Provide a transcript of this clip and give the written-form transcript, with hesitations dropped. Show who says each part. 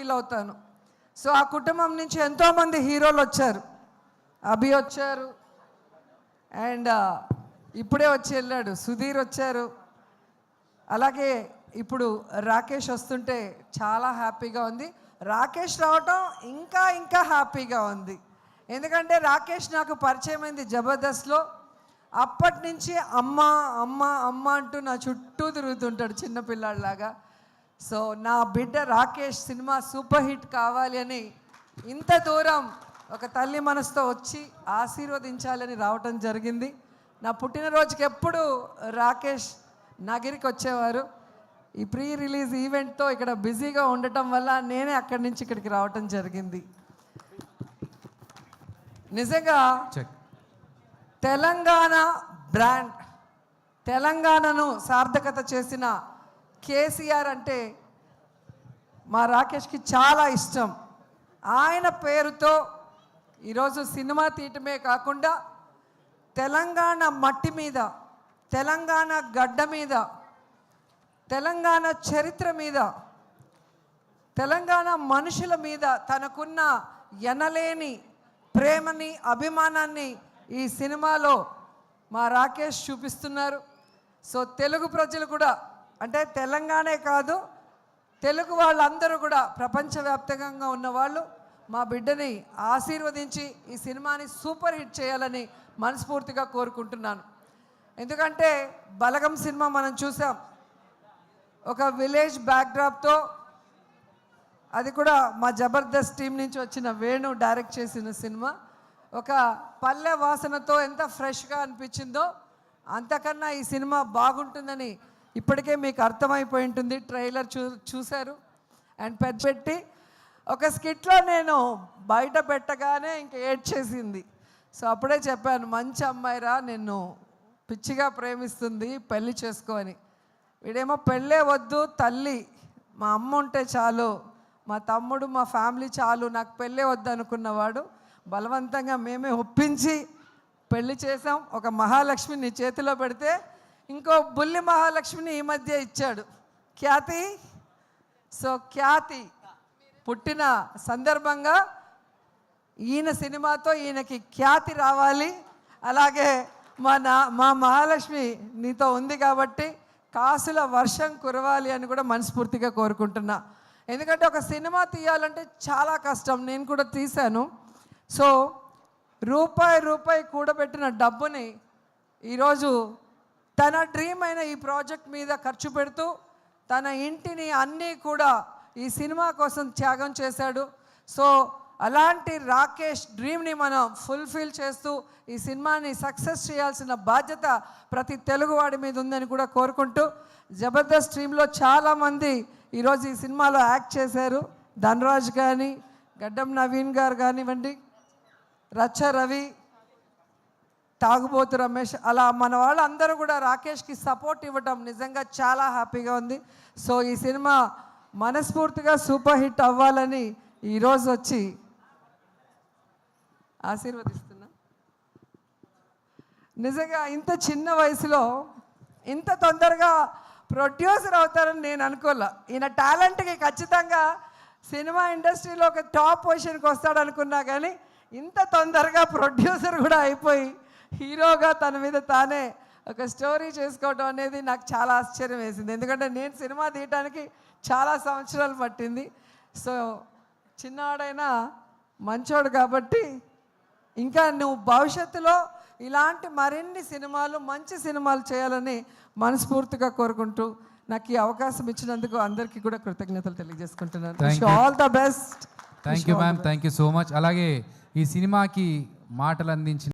Speaker 1: Feel అవుతాను. So ఆ కుటుంబం నుంచి ఎంతోమంది హీరోలు వచ్చారు. అభి వచ్చారు, అండ్ ఇప్పుడే వచ్చి వెళ్ళాడు సుధీర్ వచ్చారు. అలాగే ఇప్పుడు రాకేష్ వస్తుంటే చాలా హ్యాపీగా ఉంది. రాకేష్ రావటం ఇంకా ఇంకా హ్యాపీగా ఉంది. ఎందుకంటే రాకేష్ నాకు పరిచయం అయింది జబర్దస్త్లో. అప్పటి నుంచి అమ్మ అమ్మ అమ్మ అంటూ నా చుట్టూ తిరుగుతుంటాడు చిన్నపిల్లాడిలాగా. సో నా బిడ్డ రాకేష్ సినిమా సూపర్ హిట్ కావాలి అని ఇంత దూరం ఒక తల్లి మనసుతో వచ్చి ఆశీర్వదించాలని రావటం జరిగింది. నా పుట్టినరోజుకి ఎప్పుడు రాకేష్ నగిరికి వచ్చేవారు. ఈ ప్రీ రిలీజ్ ఈవెంట్తో ఇక్కడ బిజీగా ఉండటం వల్ల నేనే అక్కడి నుంచి ఇక్కడికి రావటం జరిగింది. నిజంగా తెలంగాణ బ్రాండ్, తెలంగాణను సార్థకత చేసిన కేసీఆర్ అంటే మా రాకేష్కి చాలా ఇష్టం. ఆయన పేరుతో ఈరోజు సినిమా తీయటమే కాకుండా తెలంగాణ మట్టి మీద, తెలంగాణ గడ్డ మీద, తెలంగాణ చరిత్ర మీద, తెలంగాణ మనుషుల మీద తనకున్న ఎనలేని ప్రేమని, అభిమానాన్ని ఈ సినిమాలో మా రాకేష్ చూపిస్తున్నారు. సో తెలుగు ప్రజలు కూడా, అంటే తెలంగాణే కాదు, తెలుగు వాళ్ళందరూ కూడా, ప్రపంచవ్యాప్తంగా ఉన్నవాళ్ళు మా బిడ్డని ఆశీర్వదించి ఈ సినిమాని సూపర్ హిట్ చేయాలని మనస్ఫూర్తిగా కోరుకుంటున్నాను. ఎందుకంటే బలగం సినిమా మనం చూసాం, ఒక విలేజ్ బ్యాక్డ్రాప్తో, అది కూడా మా జబర్దస్త్ టీం నుంచి వచ్చిన వేణు డైరెక్ట్ చేసిన సినిమా. ఒక పల్లె వాసనతో ఎంత ఫ్రెష్గా అనిపించిందో అంతకన్నా ఈ సినిమా బాగుంటుందని ఇప్పటికే మీకు అర్థమైపోయి ఉంటుంది. ట్రైలర్ చూశారు. అండ్ పెట్టి ఒక స్కిట్లో నేను బయట పెట్టగానే ఇంక ఏడ్చేసింది. సో అప్పుడే చెప్పాను, మంచి అమ్మాయిరా, నిన్ను పిచ్చిగా ప్రేమిస్తుంది, పెళ్ళి చేసుకో అని. వీడేమో పెళ్ళే వద్దు, తల్లి మా అమ్మ ఉంటే చాలు, మా తమ్ముడు మా ఫ్యామిలీ చాలు, నాకు పెళ్ళే వద్దు అనుకున్నవాడు బలవంతంగా మేమే ఒప్పించి పెళ్లి చేసాం. ఒక మహాలక్ష్మి నీ చేతిలో పెడితే ఇంకో బుల్లి మహాలక్ష్మిని ఈ మధ్య ఇచ్చాడు, ఖ్యాతి. సో ఖ్యాతి పుట్టిన సందర్భంగా ఈయన సినిమాతో ఈయనకి ఖ్యాతి రావాలి. అలాగే మా మహాలక్ష్మి నీతో ఉంది కాబట్టి కాసుల వర్షం కురవాలి అని కూడా మనస్ఫూర్తిగా కోరుకుంటున్నా. ఎందుకంటే ఒక సినిమా తీయాలంటే చాలా కష్టం. నేను కూడా తీశాను. సో రూపాయి కూడబెట్టిన డబ్బుని ఈరోజు తన డ్రీమ్ అయిన ఈ ప్రాజెక్ట్ మీద ఖర్చు పెడుతూ తన ఇంటిని అన్నీ కూడా ఈ సినిమా కోసం త్యాగం చేశాడు. సో అలాంటి రాకేష్ డ్రీమ్ని మనం ఫుల్ఫిల్ చేస్తూ ఈ సినిమాని సక్సెస్ చేయాల్సిన బాధ్యత ప్రతి తెలుగువాడి మీద ఉందని కూడా కోరుకుంటూ, జబర్దస్త్ టీంలో చాలామంది ఈరోజు ఈ సినిమాలో యాక్ట్ చేశారు. ధనరాజ్ కానీ, గడ్డం నవీన్ గారు కానివ్వండి, రచ్చ రవి, తాగుబోతు రమేష్, అలా మన వాళ్ళందరూ కూడా రాకేష్కి సపోర్ట్ ఇవ్వటం నిజంగా చాలా హ్యాపీగా ఉంది. సో ఈ సినిమా మనస్ఫూర్తిగా సూపర్ హిట్ అవ్వాలని ఈరోజు వచ్చి ఆశీర్వదిస్తున్నా. నిజంగా ఇంత చిన్న వయసులో ఇంత తొందరగా ప్రొడ్యూసర్ అవుతారని నేను అనుకోలే. ఈయన టాలెంట్కి ఖచ్చితంగా సినిమా ఇండస్ట్రీలో ఒక టాప్ పొజిషన్కి వస్తాడనుకున్నా, కానీ ఇంత తొందరగా ప్రొడ్యూసర్ కూడా అయిపోయి హీరోగా తన మీద తానే ఒక స్టోరీ చేసుకోవడం అనేది నాకు చాలా ఆశ్చర్యం వేసింది. ఎందుకంటే నేను సినిమా తీయటానికి చాలా సంవత్సరాలు పట్టింది. సో చిన్నవాడైనా మంచోడు కాబట్టి ఇంకా నువ్వు భవిష్యత్తులో ఇలాంటి మరిన్ని సినిమాలు, మంచి సినిమాలు చేయాలని మనస్ఫూర్తిగా కోరుకుంటూ నాకు ఈ అవకాశం ఇచ్చినందుకు అందరికీ కూడా కృతజ్ఞతలు తెలియజేసుకుంటున్నాను. All the best.
Speaker 2: Thank you ma'am, thank you so much. అలాగే ఈ సినిమాకి మాటలు అందించిన